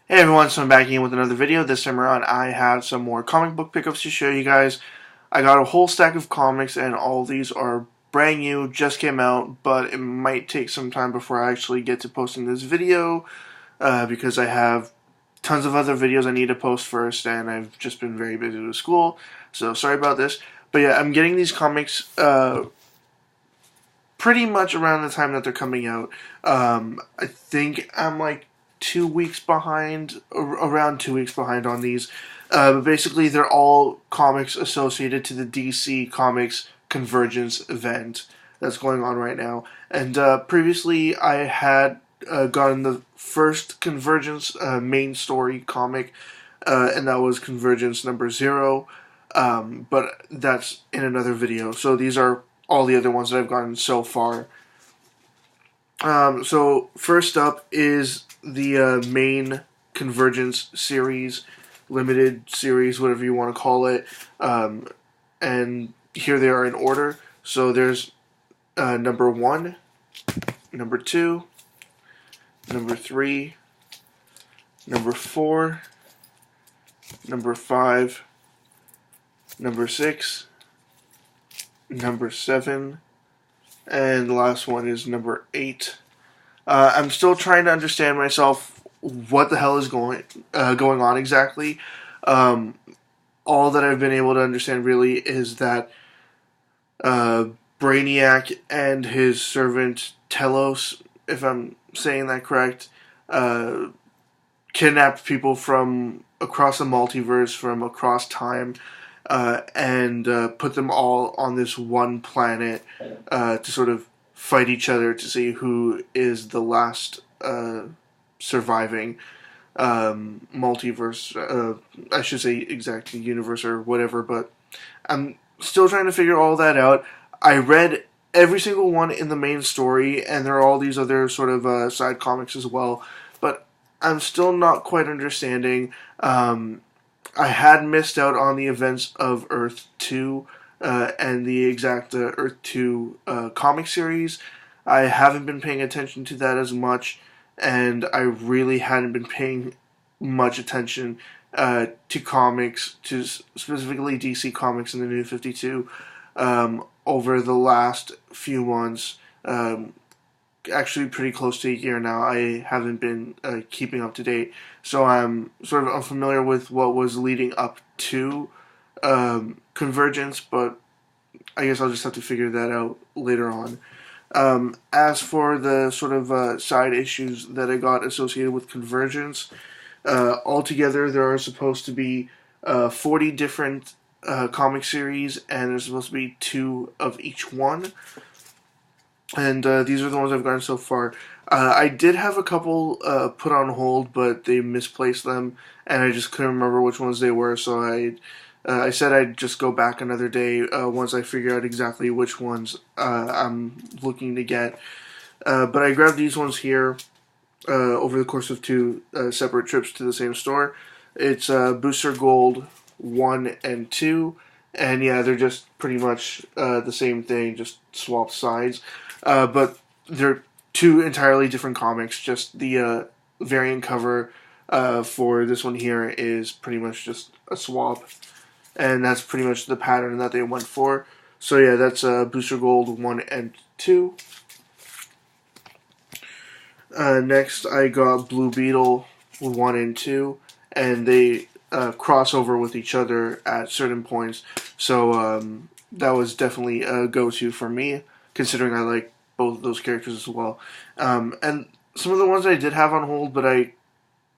Hey everyone, so I'm back again with another video. This time around I have some more comic book pickups to show you guys. I got a whole stack of comics and all of these are brand new, just came out, but it might take some time before I actually get to posting this video because I have tons of other videos I need to post first and I've just been very busy with school, so sorry about this. But yeah, I'm getting these comics pretty much around the time that they're coming out. I think I'm like 2 weeks behind, around 2 weeks behind on these. But basically, they're all comics associated to the DC Comics Convergence event that's going on right now. And previously, I had gotten the first Convergence main story comic, and that was Convergence number 0. But that's in another video. So these are all the other ones that I've gotten so far. So first up is the main Convergence series, limited series, whatever you want to call it. And here they are in order. So there's number 1, number 2, number 3, number 4, number 5, number 6, number 7, and the last one is number 8. I'm still trying to understand myself what the hell is going on exactly. All that I've been able to understand really is that Brainiac and his servant Telos, if I'm saying that correct, kidnapped people from across the multiverse, from across time, and put them all on this one planet to sort of fight each other to see who is the last surviving multiverse. I should say exactly universe or whatever, but I'm still trying to figure all that out. I read every single one in the main story, and there are all these other sort of side comics as well, but I'm still not quite understanding. I had missed out on the events of Earth 2 and the exact Earth 2 comic series. I haven't been paying attention to that as much, and I really hadn't been paying much attention to comics, to specifically DC Comics in the New 52, over the last few months. Actually pretty close to a year now. I haven't been keeping up to date, so I'm sort of unfamiliar with what was leading up to Convergence, but I guess I'll just have to figure that out later on. As for the sort of side issues that I got associated with Convergence, altogether there are supposed to be 40 different comic series, and there's supposed to be 2 of each one. And these are the ones I've gotten so far. I did have a couple put on hold, but they misplaced them, and I just couldn't remember which ones they were. So I said I'd just go back another day once I figure out exactly which ones I'm looking to get. But I grabbed these ones here over the course of 2 separate trips to the same store. It's Booster Gold 1 and 2. And yeah, they're just pretty much the same thing, just swapped sides. But they're 2 entirely different comics. Just the variant cover for this one here is pretty much just a swap. And that's pretty much the pattern that they went for. So yeah, that's Booster Gold 1 and 2. Next, I got Blue Beetle 1 and 2. And they cross over with each other at certain points. So that was definitely a go-to for me, considering I like both of those characters as well. And some of the ones I did have on hold, but I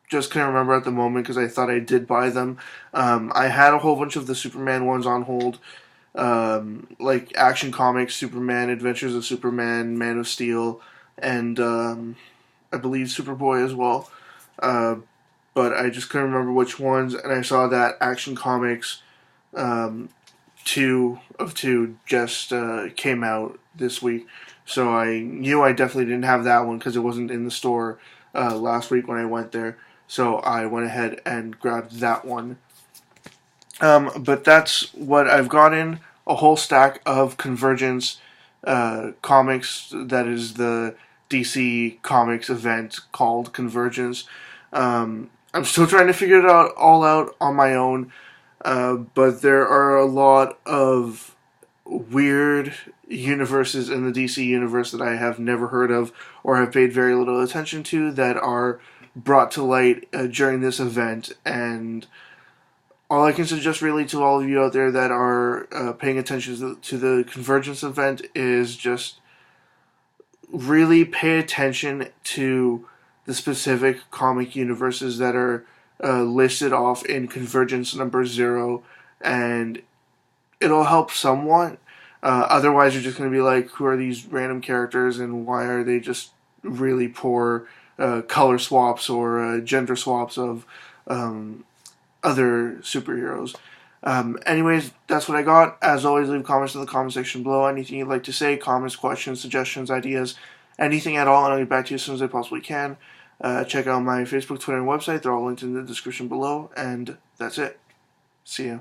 just couldn't remember at the moment because I thought I did buy them. I had a whole bunch of the Superman ones on hold, like Action Comics, Superman, Adventures of Superman, Man of Steel, and I believe Superboy as well. But I just couldn't remember which ones, and I saw that Action Comics 2 of 2 just came out this week, so I knew I definitely didn't have that one because it wasn't in the store last week when I went there, so I went ahead and grabbed that one. But that's what I've gotten, a whole stack of Convergence comics. That is the DC Comics event called Convergence. I'm still trying to figure it out all out on my own. But there are a lot of weird universes in the DC universe that I have never heard of or have paid very little attention to that are brought to light during this event. And all I can suggest really to all of you out there that are paying attention to the Convergence event is just really pay attention to the specific comic universes that are listed off in Convergence number 0, and it'll help somewhat. Otherwise, you're just going to be like, who are these random characters and why are they just really poor color swaps or gender swaps of other superheroes? Anyways, that's what I got. As always, leave comments in the comment section below. Anything you'd like to say, comments, questions, suggestions, ideas, anything at all, and I'll get back to you as soon as I possibly can. Check out my Facebook, Twitter, and website. They're all linked in the description below. And that's it. See ya.